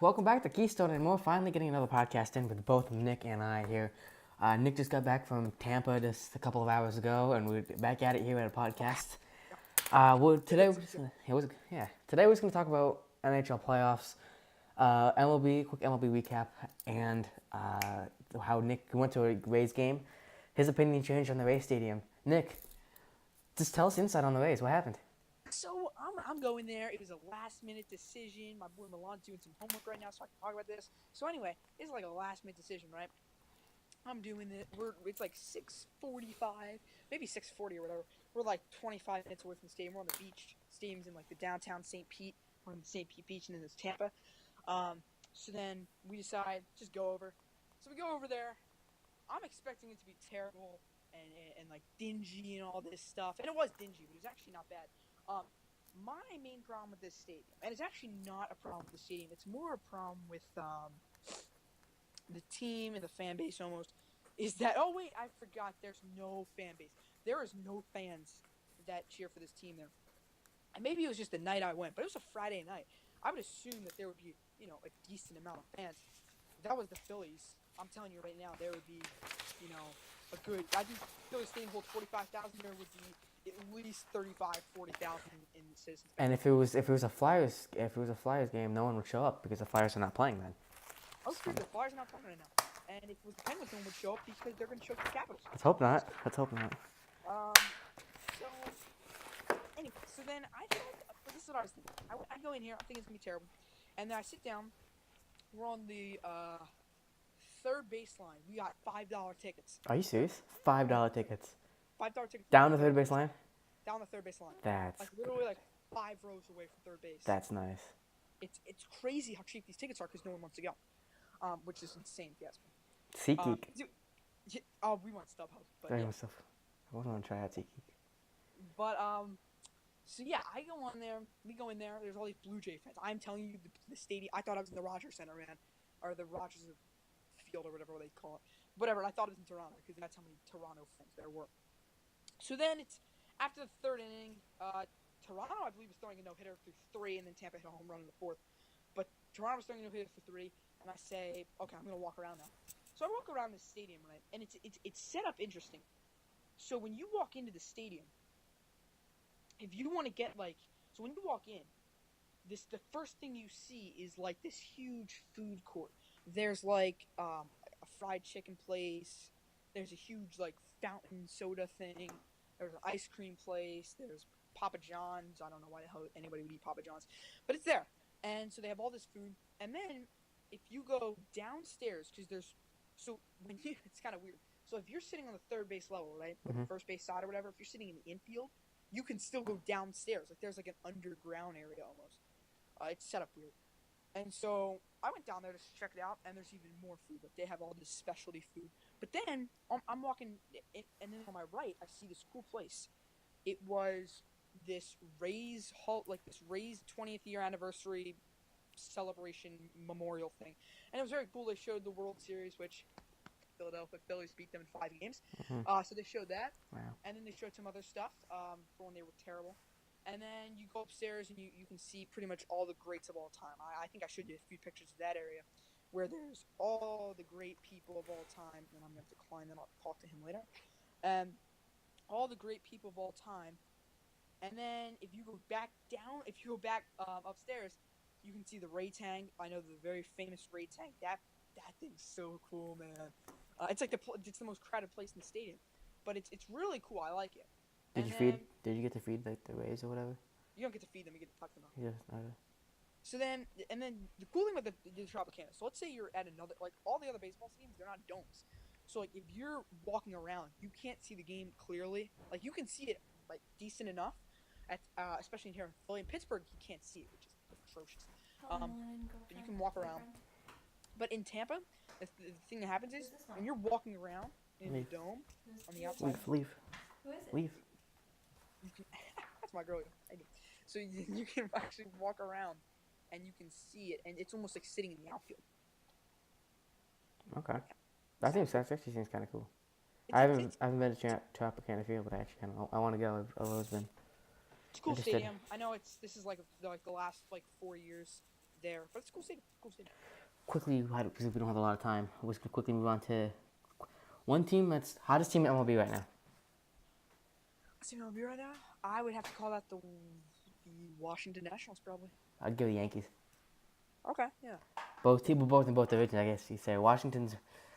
Welcome back to Keystone and More. Finally getting another podcast in with both Nick and I here. Nick just got back from Tampa just a couple of hours ago, and we're back at it here at a podcast. Today we're just gonna talk about NHL playoffs, quick MLB recap, and how Nick went to a Rays game. His opinion changed on the Rays stadium. Nick, just tell us insight on the Rays. What happened? So I'm going there. It was a last-minute decision. My boy Millan's doing some homework right now, so I can talk about this. So anyway, it's like a last-minute decision, right? I'm doing it. It's like 6:45, maybe 6:40 or whatever. We're like 25 minutes away from the stadium. We're on the beach. Stadium's in like the downtown St. Pete. We're in St. Pete Beach, and then there's Tampa. So then we decide just go over. So we go over there. I'm expecting it to be terrible and like dingy and all this stuff, and it was dingy, but it was actually not bad. My main problem with this stadium, and it's actually not a problem with the stadium, it's more a problem with the team and the fan base almost, is that, oh wait, I forgot, there's no fan base. There is no fans that cheer for this team there. And maybe it was just the night I went, but it was a Friday night. I would assume that there would be, a decent amount of fans. If that was the Phillies, I'm telling you right now, there would be, a good, I think Phillies stadium holds 45,000, there would be at least 35,000, 40,000 in citizens. And if it was a Flyers game, no one would show up because the Flyers are not playing then. Oh, true. The Flyers are not playing right now. And if it was the Penguins, no one would show up because they're going to show up the Capitals. Let's hope not. Anyway, so then I thought, this is what I was thinking. I go in here, I think it's going to be terrible. And then I sit down. We're on the third baseline. We got $5 tickets. Are you serious? $5 tickets. $5 tickets. Down the third baseline? Down the third baseline. That's like literally like 5 rows away from third base. That's nice. It's crazy how cheap these tickets are because no one wants to go, which is insane if you ask me. SeatGeek. We want StubHub, but I want to try out SeatGeek. But so yeah, I go on there. We go in there. There's all these Blue Jay fans. I'm telling you, the stadium. I thought I was in the Rogers Center, man, or the Rogers Field or whatever they call it. Whatever. I thought it was in Toronto because that's how many Toronto fans there were. So then it's after the third inning. Toronto, I believe, was throwing a no-hitter through 3, and then Tampa hit a home run in the 4th. But Toronto was throwing a no-hitter for 3, and I say, okay, I'm going to walk around now. So I walk around the stadium, right, and it's set up interesting. So when you walk into the stadium, if you want to get, so when you walk in, the first thing you see is, this huge food court. There's, a fried chicken place. There's a huge, fountain soda thing. There's an ice cream place. There's Papa John's. I don't know why the hell anybody would eat Papa John's, but it's there. And so they have all this food. And then if you go downstairs, because it's kind of weird. So if you're sitting on the third base level, right, or the first base side or whatever, if you're sitting in the infield, you can still go downstairs. There's an underground area almost. It's set up weird. And so I went down there to check it out, and there's even more food. They have all this specialty food. But then I'm walking, and then on my right, I see this cool place. It was this Rays 20th year anniversary celebration memorial thing. And it was very cool. They showed the World Series, which Philadelphia Phillies beat them in 5 games. So they showed that. Wow. And then they showed some other stuff for when they were terrible. And then you go upstairs and you can see pretty much all the greats of all time. I think I showed you a few pictures of that area where there's all the great people of all time. And I'm going to decline that. I'll talk to him later. All the great people of all time. And then if you go back upstairs, you can see the Ray Tank. I know the very famous Ray Tank. That thing's so cool, man. It's it's the most crowded place in the stadium, but it's really cool. I like it. Did you get to feed the Rays or whatever? You don't get to feed them. You get to tuck them up. Yes. Okay. So then the cool thing about the Tropicana. So let's say you're at another, all the other baseball stadiums, they're not domes. So if you're walking around, you can't see the game clearly. You can see it decent enough. Especially here in Philly. In Pittsburgh, you can't see it, which is atrocious. But you can walk around. But in Tampa, the thing that happens is when you're walking around in the dome on the outside. Leave. Who is it? Leave. That's my girl. So you can actually walk around and you can see it, and it's almost like sitting in the outfield. Okay. That actually seems kind of cool. I haven't been to Tropicana Field, but I want to go. I've always been. It's a cool stadium. I know this is like the last 4 years there. But it's a cool stadium. Quickly, because we don't have a lot of time, we're just gonna quickly move on to one team that's hottest team in MLB right now. What's the MLB right now? I would have to call that the Washington Nationals, probably. I'd go the Yankees. Okay, yeah. Both in both divisions, I guess you say.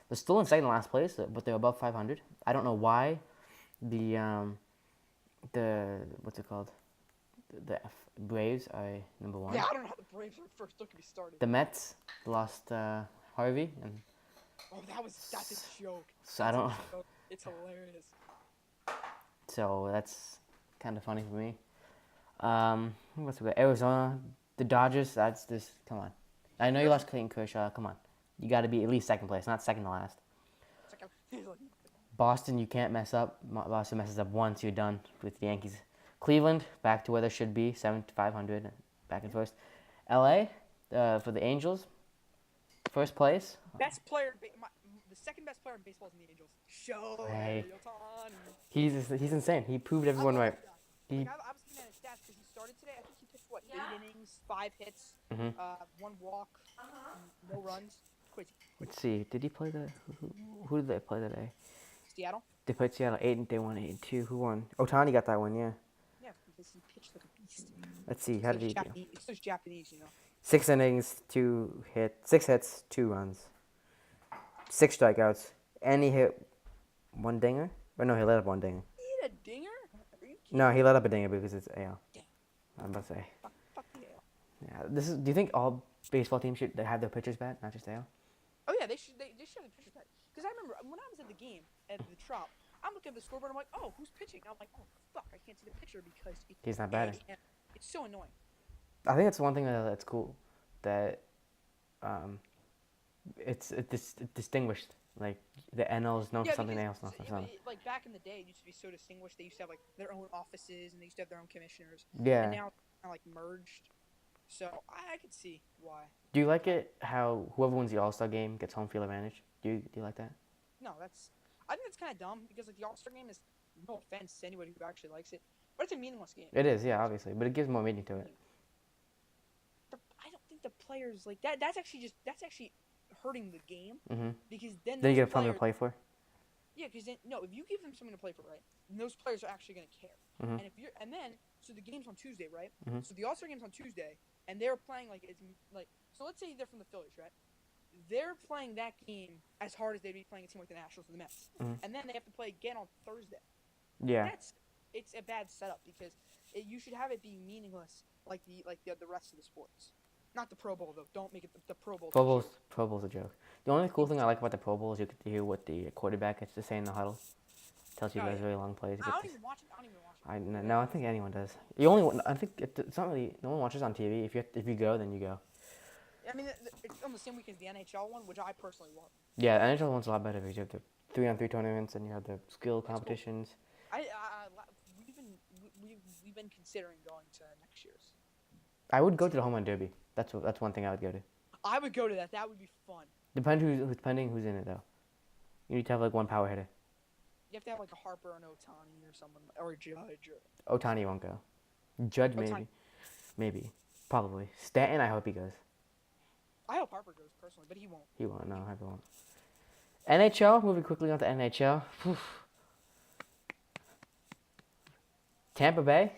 They're still in second to last place, but they're above 500. I don't know why. The what's it called? The Braves are number one. Yeah, I don't know how the Braves are first. Don't get me started. The Mets lost Harvey, and Oh, that's a joke. so I don't. It's hilarious. So that's kind of funny for me. What's we got? Arizona, the Dodgers. That's this. Come on, I know you lost Clayton Kershaw. Come on, you got to be at least second place, not second to last. Boston, you can't mess up. Boston messes up once, you're done with the Yankees. Cleveland, back to where they should be, 7-500, back in first. LA, for the Angels, first place. Best player, the second best player in baseball is in the Angels. Hey. Ohtani. He's insane. He proved everyone right. I was looking at his stats because he started today. I think he pitched, 8 innings, 5 hits, 1 walk, no runs. Crazy. Let's see. Did he play who did they play today? Seattle? They played Seattle 8 they won 8-2. Who won? Ohtani got that one, yeah. Yeah, because he pitched like a beast. Let's see. How did he do? It's those Japanese, 6 innings, 6 hits, 2 runs, 6 strikeouts, and he hit 1 dinger. Or no, he let up 1 dinger. He hit a dinger? Are you kidding? No, he let up a dinger because it's AL. Yeah. I'm about to say. Fuck the AL. Yeah. Do you think all baseball teams should have their pitchers bat, not just AL? Oh yeah, they should have the pitchers bat. Because I remember when I was at the game at the Trop, I'm looking at the scoreboard. I'm like, oh, who's pitching? I'm like, oh fuck, I can't see the pitcher because He's not batting. It's so annoying. I think that's one thing that's cool, that it's distinguished. Like the NL's known for something, else known for something. Like back in the day, it used to be so distinguished. They used to have like their own offices and they used to have their own commissioners. Yeah. And now it's kind of like merged. So I could see why. Do you like it how whoever wins the All-Star game gets home field advantage? Do you like that? No, I think that's kind of dumb because like the All-Star game is, no offense to anybody who actually likes it, but it's a meaningless game. It is, yeah, obviously, but it gives more meaning to it. I don't think the players like that. That's actually hurting the game because then you get something to play for. Yeah, because if you give them something to play for, right, then those players are actually going to care. And then so the game's on Tuesday, right? So the All-Star game's on Tuesday, and they're playing so let's say they're from the Phillies, right? They're playing that game as hard as they'd be playing a team like the Nationals or the Mets, and then they have to play again on Thursday. Yeah. It's a bad setup because you should have it be meaningless like the rest of the sports. Not the Pro Bowl though. Don't make it the Pro Bowl. Pro Bowl's a joke. The only cool thing I like about the Pro Bowl is you get to hear what the quarterback has to say in the huddle. Tells you guys really long plays. I don't even watch it. No, I think anyone does. I think it's not really. No one watches on TV. If you go, then you go. I mean, it's on the same week as the NHL one, which I personally want. Yeah, the NHL one's a lot better because you have the 3-on-3 tournaments and you have the skill competitions. Cool. We've been considering going to next year's. I would go to the home run derby. That's one thing I would go to. I would go to that. That would be fun. Depending who's in it though. You need to have like one power hitter. You have to have like a Harper or an Ohtani or someone or a Judge. Ohtani won't go. Judge maybe, probably. Stanton, I hope he goes. I hope Harper goes personally, but he won't. He won't. No, Harper won't. NHL. Moving quickly on to NHL. Tampa Bay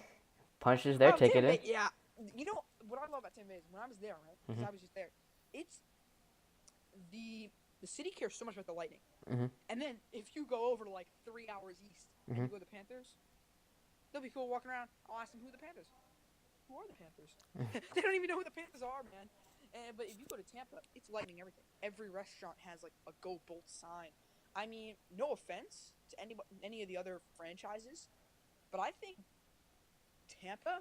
punches their ticket in. Yeah. You know what I love about Tampa Bay is when I was there, right? Because I was just there. It's the city cares so much about the Lightning, and then if you go over to like 3 hours east and you go to the Panthers, there'll be people walking around. I'll ask them who are the Panthers. Who are the Panthers? They don't even know who the Panthers are, man. But if you go to Tampa, it's Lightning everything. Every restaurant has like a Go Bolts sign. I mean, no offense to any of the other franchises, but I think Tampa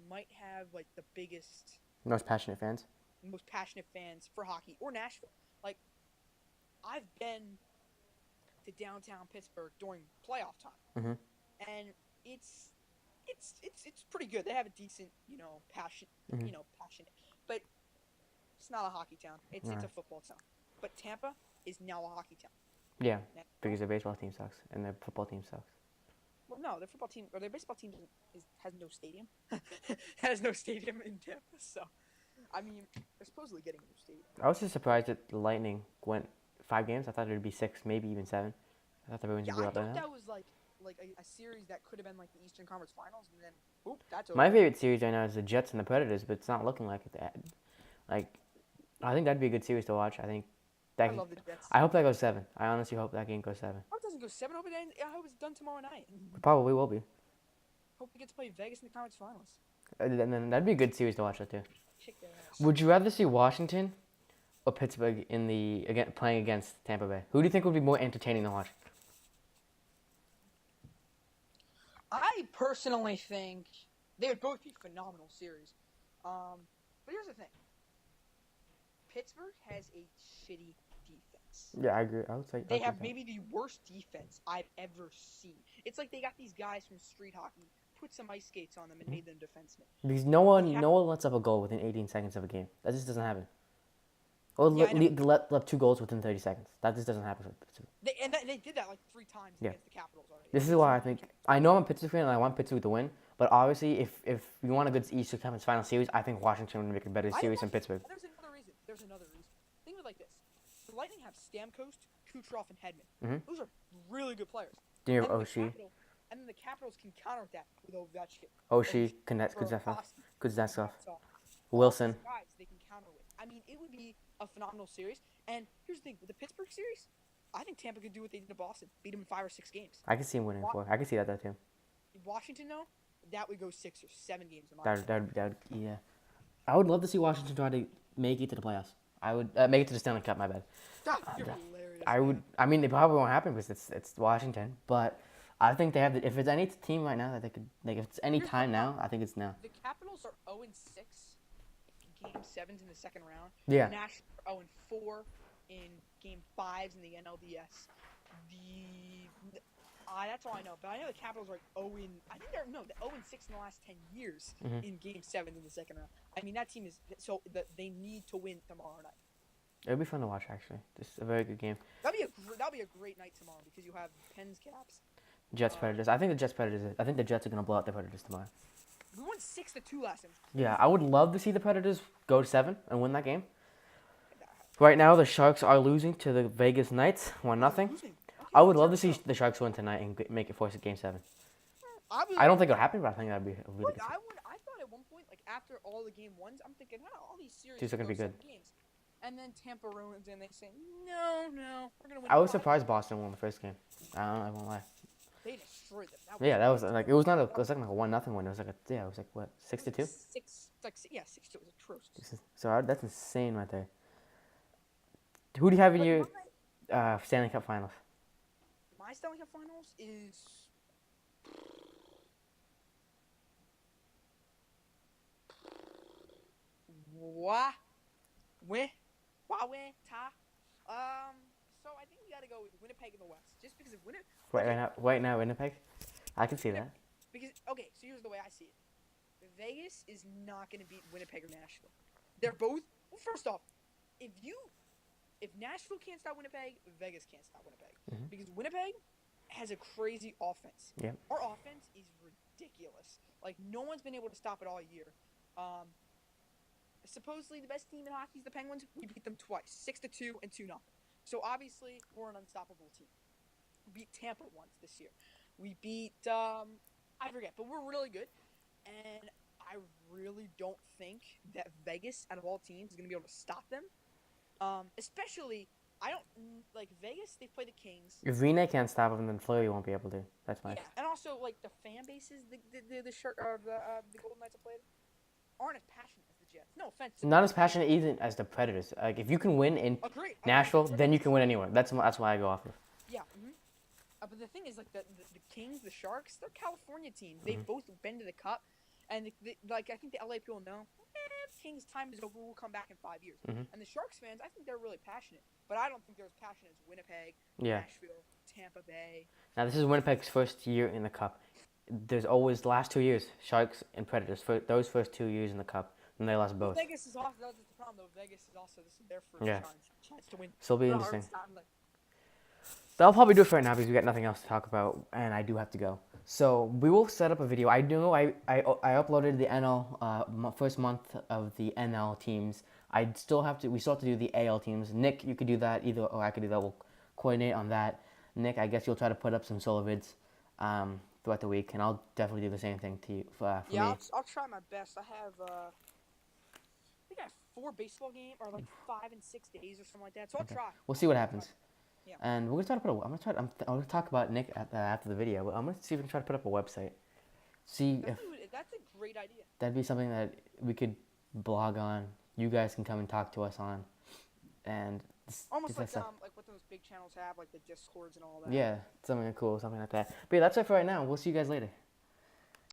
might have like the most passionate fans for hockey, or Nashville. Like, I've been to downtown Pittsburgh during playoff time, and it's pretty good. They have a decent, passionate, but it's not a hockey town. It's a football town. But Tampa is now a hockey town. Yeah, because their baseball team sucks and their football team sucks. Well, no, their football team or their baseball team has no stadium. Has no stadium in Tampa, so I mean, they're supposedly getting a new stadium. I was just surprised that the Lightning went 5 games. I thought it would be 6, maybe even 7. I thought the Bruins Yeah, would be I up there thought now. that was like a series that could have been like the Eastern Conference Finals, and then that's over. My favorite series right now is the Jets and the Predators, but it's not looking like it. Like, I think that'd be a good series to watch. I think I that. love the Jets. I hope that goes 7. I honestly hope that game goes 7. I hope it doesn't go 7. I hope it's done tomorrow night. Probably will be. Hope we get to play Vegas in the conference finals. And then that'd be a good series to watch that too. Kick their ass. Would you rather see Washington or Pittsburgh playing against Tampa Bay? Who do you think would be more entertaining to watch? I personally think they would both be phenomenal series. But here's the thing. Pittsburgh has a shitty defense. Yeah, I agree. I would say they have maybe the worst defense I've ever seen. It's like they got these guys from street hockey, put some ice skates on them, and made them defensemen. Because no one lets up a goal within 18 seconds of a game. That just doesn't happen. Or let up 2 goals within 30 seconds. That just doesn't happen. They did that like 3 times against the Capitals already. This is why I know I'm a Pittsburgh fan and I want Pittsburgh to win, but obviously if you want a good Eastern Conference Final series, I think Washington would make a better series than Pittsburgh. There's another reason. Think of it like this. The Lightning have Stamkos, Kucherov, and Hedman. Mm-hmm. Those are really good players. Then you have Oshie. And then the Capitals can counter that with Ovechkin. Oshie, Kuznetsov, Wilson. Guys they can counter with. I mean, it would be a phenomenal series. And here's the thing. With the Pittsburgh series, I think Tampa could do what they did to Boston. Beat them in 5 or 6 games. I can see him winning 4. I can see that too. Washington, though, that would go 6 or 7 games. Yeah. I would love to see Washington try to make it to the playoffs. I would make it to the Stanley Cup. My bad. You're hilarious. I would. I mean, it probably won't happen because it's Washington. But I think they have. If it's any team right now that they could, like, if it's any time now, I think it's now. The Capitals are 0-6 in Game 7s in the second round. Yeah. Nashville are 0-4 in Game 5s in the NLDS. That's all I know. But I know the Capitals are 0-6 in the last 10 years in Game 7 in the second round. I mean, that team is they need to win tomorrow night. It'll be fun to watch, actually. Just a very good game. That'll be a great night tomorrow because you have Pens Caps. Jets Predators. I think the Jets Predators. I think the Jets are gonna blow out the Predators tomorrow. We won 6-2 last time. Yeah, I would love to see the Predators go to 7 and win that game. Right now, the Sharks are losing to the Vegas Knights 1-0. I would love to see the Sharks win tonight and make it force a Game 7. I don't think it'll happen, but I think that'd be a really good. I thought at one point, like after all the Game 1s, I'm thinking, all these series are gonna be good. Games. And then Tampa ruins and they say, no, we're gonna win. I was surprised Boston won the first game. I won't lie. They destroyed them. That was like it was not a it was like a 1-0 win. It was like it was like what 6-2. 6-2. It was atrocious. So that's insane right there. Who do you have in your Stanley Cup Finals? My Stanley Cup Finals is So I think we gotta go with Winnipeg in the West, just because of Winnipeg. Right now, Winnipeg. I can see that. Because so here's the way I see it. Vegas is not gonna beat Winnipeg or Nashville. They're both. Well, first off, if Nashville can't stop Winnipeg, Vegas can't stop Winnipeg. Mm-hmm. Because Winnipeg has a crazy offense. Yep. Our offense is ridiculous. Like, no one's been able to stop it all year. Supposedly the best team in hockey is the Penguins. We beat them twice, 6-2 and 2-0. So obviously we're an unstoppable team. We beat Tampa once this year. We beat I forget, but we're really good. And I really don't think that Vegas, out of all teams, is going to be able to stop them. Especially, I don't like Vegas. They play the Kings. If Rene can't stop them, then Fleury won't be able to. That's my. Yeah, and also like the fan bases, the Golden Knights have played aren't as passionate as the Jets. No offense. Not as passionate even as the Predators. Like if you can win in Nashville, then you can win anywhere. That's why I go off of. Yeah. But the thing is, like the Kings, the Sharks, they're California teams. They've both been to the Cup, and I think the LA people know. Kings' time is over. We'll come back in 5 years. Mm-hmm. And the Sharks fans, I think they're really passionate, but I don't think they're as passionate as Winnipeg, Yeah. Nashville, Tampa Bay. Now this is Winnipeg's first year in the Cup. There's always the last 2 years, Sharks and Predators. For those first 2 years in the Cup, and they lost both. Vegas is also that's the problem though. Vegas is also this is their first chance to win. So it'll be interesting. I'll probably do it for right now because we got nothing else to talk about, and I do have to go. So we will set up a video. I know I uploaded the NL first month of the NL teams. We still have to do the AL teams. Nick, you could do that either, or I could do that. We'll coordinate on that. Nick, I guess you'll try to put up some solo vids throughout the week, and I'll definitely do the same thing to you for me. I'll try my best. I think I have 4 baseball games, or like 5 and 6 days or something like that. So I'll try. We'll see what happens. Yeah. And we're gonna try to put I'm gonna talk about Nick after the video. But I'm gonna see if we can try to put up a website. See if That's a great idea. that'd be something that we could blog on. You guys can come and talk to us on, and Almost like what those big channels have, like the Discords and all that. Yeah, something cool, something like that. But yeah, that's it for right now. We'll see you guys later.